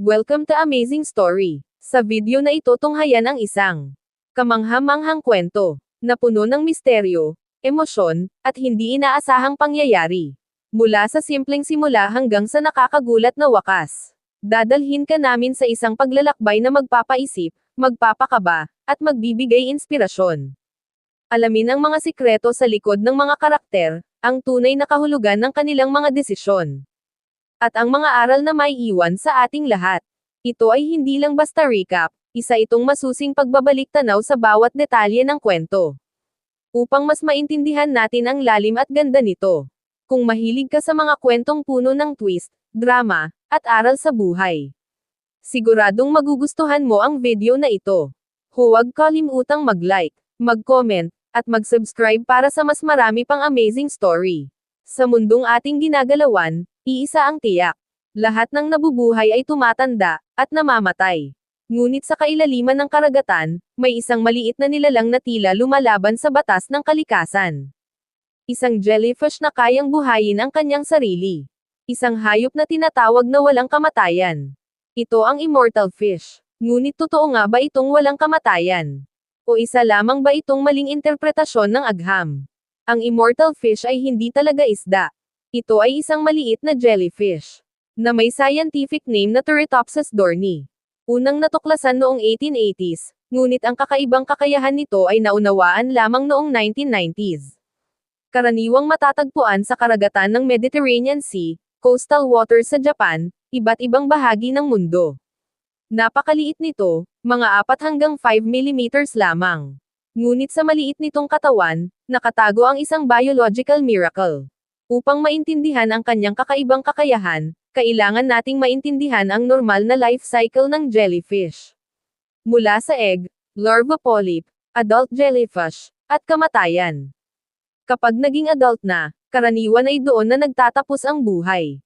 Welcome to Amazing Story. Sa video na ito tunghayan ang isang kamangha-manghang kwento na puno ng misteryo, emosyon, at hindi inaasahang pangyayari. Mula sa simpleng simula hanggang sa nakakagulat na wakas. Dadalhin ka namin sa isang paglalakbay na magpapaisip, magpapakaba, at magbibigay inspirasyon. Alamin ang mga sikreto sa likod ng mga karakter, ang tunay na kahulugan ng kanilang mga desisyon. At ang mga aral na may iwan sa ating lahat. Ito ay hindi lang basta recap, isa itong masusing pagbabalik tanaw sa bawat detalye ng kwento. Upang mas maintindihan natin ang lalim at ganda nito. Kung mahilig ka sa mga kwentong puno ng twist, drama, at aral sa buhay. Siguradong magugustuhan mo ang video na ito. Huwag kalimutang mag-like, mag-comment, at mag-subscribe para sa mas marami pang amazing story. Sa mundong ating ginagalawan, iisa ang tiyak. Lahat ng nabubuhay ay tumatanda, at namamatay. Ngunit sa kailaliman ng karagatan, may isang maliit na nilalang na tila lumalaban sa batas ng kalikasan. Isang jellyfish na kayang buhayin ang kanyang sarili. Isang hayop na tinatawag na walang kamatayan. Ito ang immortal fish. Ngunit totoo nga ba itong walang kamatayan? O isa lamang ba itong maling interpretasyon ng agham? Ang immortal fish ay hindi talaga isda. Ito ay isang maliit na jellyfish, na may scientific name na Turritopsis dohrnii. Unang natuklasan noong 1880s, ngunit ang kakaibang kakayahan nito ay naunawaan lamang noong 1990s. Karaniwang matatagpuan sa karagatan ng Mediterranean Sea, coastal waters sa Japan, iba't ibang bahagi ng mundo. Napakaliit nito, mga 4 hanggang 5 mm lamang. Ngunit sa maliit nitong katawan, nakatago ang isang biological miracle. Upang maintindihan ang kanyang kakaibang kakayahan, kailangan nating maintindihan ang normal na life cycle ng jellyfish. Mula sa egg, larva polyp, adult jellyfish, at kamatayan. Kapag naging adult na, karaniwan ay doon na nagtatapos ang buhay.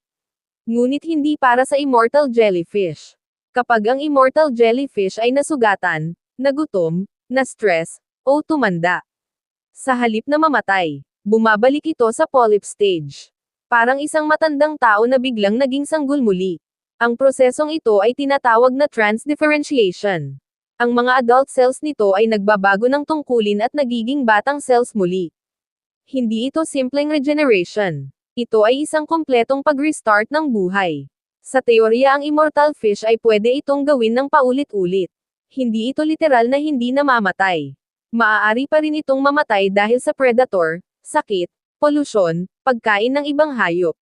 Ngunit hindi para sa immortal jellyfish. Kapag ang immortal jellyfish ay nasugatan, nagutom, na-stress, o tumanda. Sa halip na mamatay, bumabalik ito sa polyp stage. Parang isang matandang tao na biglang naging sanggol muli. Ang prosesong ito ay tinatawag na transdifferentiation. Ang mga adult cells nito ay nagbabago ng tungkulin at nagiging batang cells muli. Hindi ito simpleng regeneration. Ito ay isang kompletong pag-restart ng buhay. Sa teorya ang immortal fish ay pwede itong gawin ng paulit-ulit. Hindi ito literal na hindi namamatay. Maaari pa rin itong mamatay dahil sa predator, sakit, polusyon, pagkain ng ibang hayop.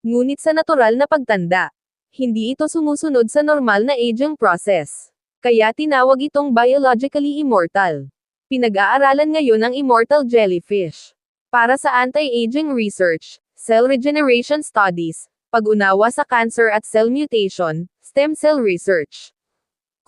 Ngunit sa natural na pagtanda, hindi ito sumusunod sa normal na aging process. Kaya tinawag itong biologically immortal. Pinag-aaralan ngayon ang immortal jellyfish. Para sa anti-aging research, cell regeneration studies, pag-unawa sa cancer at cell mutation, stem cell research.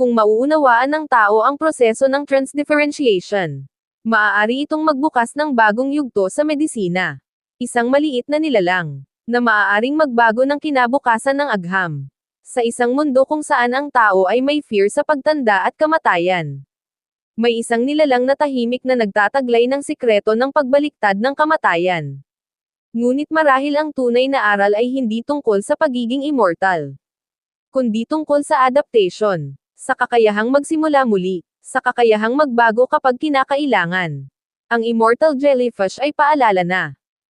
Kung mauunawaan ng tao ang proseso ng transdifferentiation, maaari itong magbukas ng bagong yugto sa medisina. Isang maliit na nilalang, na maaaring magbago ng kinabukasan ng agham. Sa isang mundo kung saan ang tao ay may fear sa pagtanda at kamatayan. May isang nilalang na tahimik na nagtataglay ng sikreto ng pagbaliktad ng kamatayan. Ngunit marahil ang tunay na aral ay hindi tungkol sa pagiging immortal, kundi tungkol sa adaptation, sa kakayahang magsimula muli, sa kakayahang magbago kapag kinakailangan. Ang immortal jellyfish ay paalala na,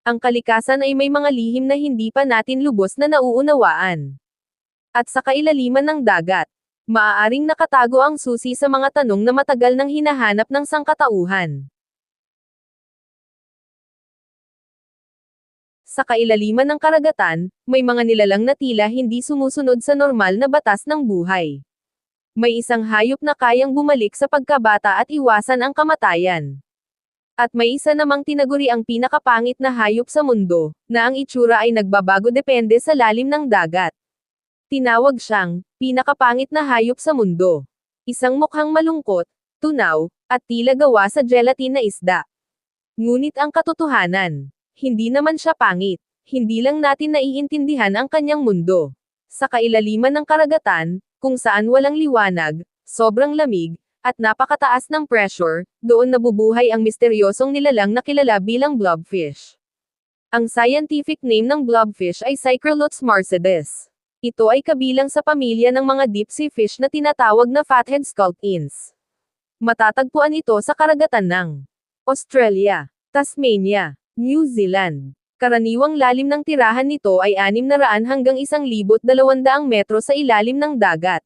ang kalikasan ay may mga lihim na hindi pa natin lubos na nauunawaan. At sa kailaliman ng dagat, maaaring nakatago ang susi sa mga tanong na matagal nang hinahanap ng sangkatauhan. Sa kailaliman ng karagatan, may mga nilalang na tila hindi sumusunod sa normal na batas ng buhay. May isang hayop na kayang bumalik sa pagkabata at iwasan ang kamatayan. At may isa namang tinaguri ang pinakapangit na hayop sa mundo, na ang itsura ay nagbabago depende sa lalim ng dagat. Tinawag siyang, pinakapangit na hayop sa mundo. Isang mukhang malungkot, tunaw, at tila gawa sa gelatin na isda. Ngunit ang katotohanan, hindi naman siya pangit. Hindi lang natin naiintindihan ang kanyang mundo. Sa kailaliman ng karagatan, kung saan walang liwanag, sobrang lamig, at napakataas ng pressure, doon nabubuhay ang misteryosong nilalang na kilala bilang blobfish. Ang scientific name ng blobfish ay Psycholotes marcedis. Ito ay kabilang sa pamilya ng mga deep sea fish na tinatawag na fathead sculpins. Matatagpuan ito sa karagatan ng Australia, Tasmania, New Zealand. Karaniwang lalim ng tirahan nito ay 600 hanggang 1,200 metro sa ilalim ng dagat.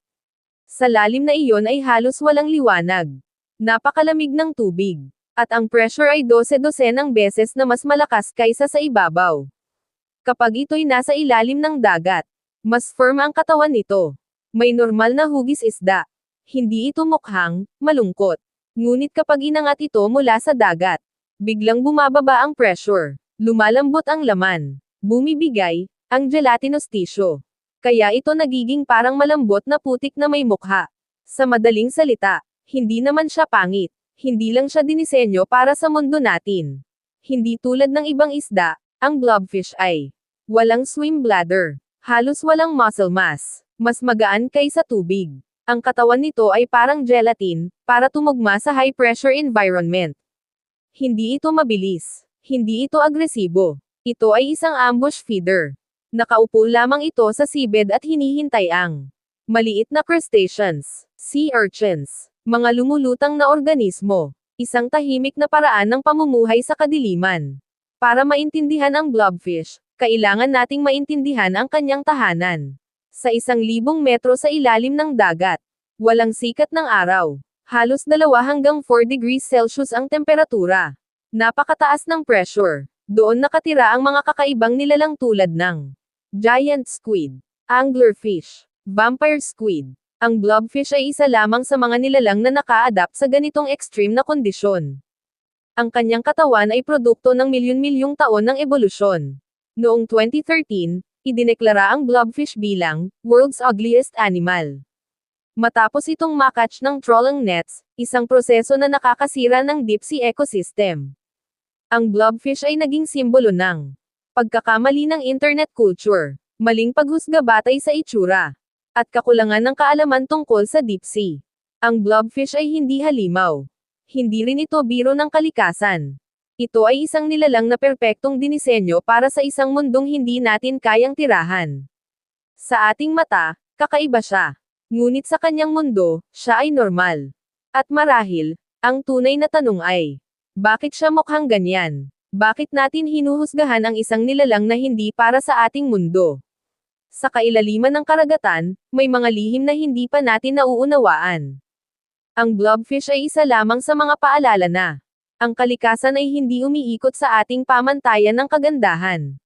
Sa lalim na iyon ay halos walang liwanag. Napakalamig ng tubig. At ang pressure ay 12-dosenang beses na mas malakas kaysa sa ibabaw. Kapag ito'y nasa ilalim ng dagat, mas firm ang katawan nito. May normal na hugis isda. Hindi ito mukhang malungkot. Ngunit kapag inangat ito mula sa dagat, biglang bumababa ang pressure. Lumalambot ang laman. Bumibigay ang gelatinous tissue. Kaya ito nagiging parang malambot na putik na may mukha. Sa madaling salita, hindi naman siya pangit. Hindi lang siya dinisenyo para sa mundo natin. Hindi tulad ng ibang isda, ang blobfish ay walang swim bladder. Halos walang muscle mass. Mas magaan kaysa tubig. Ang katawan nito ay parang gelatin, para tumugma sa high-pressure environment. Hindi ito mabilis. Hindi ito agresibo. Ito ay isang ambush feeder. Nakaupo lamang ito sa seabed at hinihintay ang maliit na crustaceans, sea urchins, mga lumulutang na organismo. Isang tahimik na paraan ng pamumuhay sa kadiliman. Para maintindihan ang blobfish, kailangan nating maintindihan ang kanyang tahanan. Sa 1,000 metro sa ilalim ng dagat, walang sikat ng araw. Halos 2 hanggang 4 degrees Celsius ang temperatura. Napakataas ng pressure. Doon nakatira ang mga kakaibang nilalang tulad ng giant squid, anglerfish, vampire squid. Ang blobfish ay isa lamang sa mga nilalang na naka-adapt sa ganitong extreme na kondisyon. Ang kanyang katawan ay produkto ng milyon-milyong taon ng ebolusyon. Noong 2013, idineklara ang blobfish bilang world's ugliest animal. Matapos itong makatch ng trawling nets, isang proseso na nakakasira ng deep sea ecosystem. Ang blobfish ay naging simbolo ng pagkakamali ng internet culture, maling paghusga batay sa itsura, at kakulangan ng kaalaman tungkol sa deep sea. Ang blobfish ay hindi halimaw. Hindi rin ito biro ng kalikasan. Ito ay isang nilalang na perpektong dinisenyo para sa isang mundong hindi natin kayang tirahan. Sa ating mata, kakaiba siya. Ngunit sa kanyang mundo, siya ay normal. At marahil, ang tunay na tanong ay, bakit siya mukhang ganyan? Bakit natin hinuhusgahan ang isang nilalang na hindi para sa ating mundo? Sa kailaliman ng karagatan, may mga lihim na hindi pa natin nauunawaan. Ang blobfish ay isa lamang sa mga paalala na ang kalikasan ay hindi umiikot sa ating pamantayan ng kagandahan.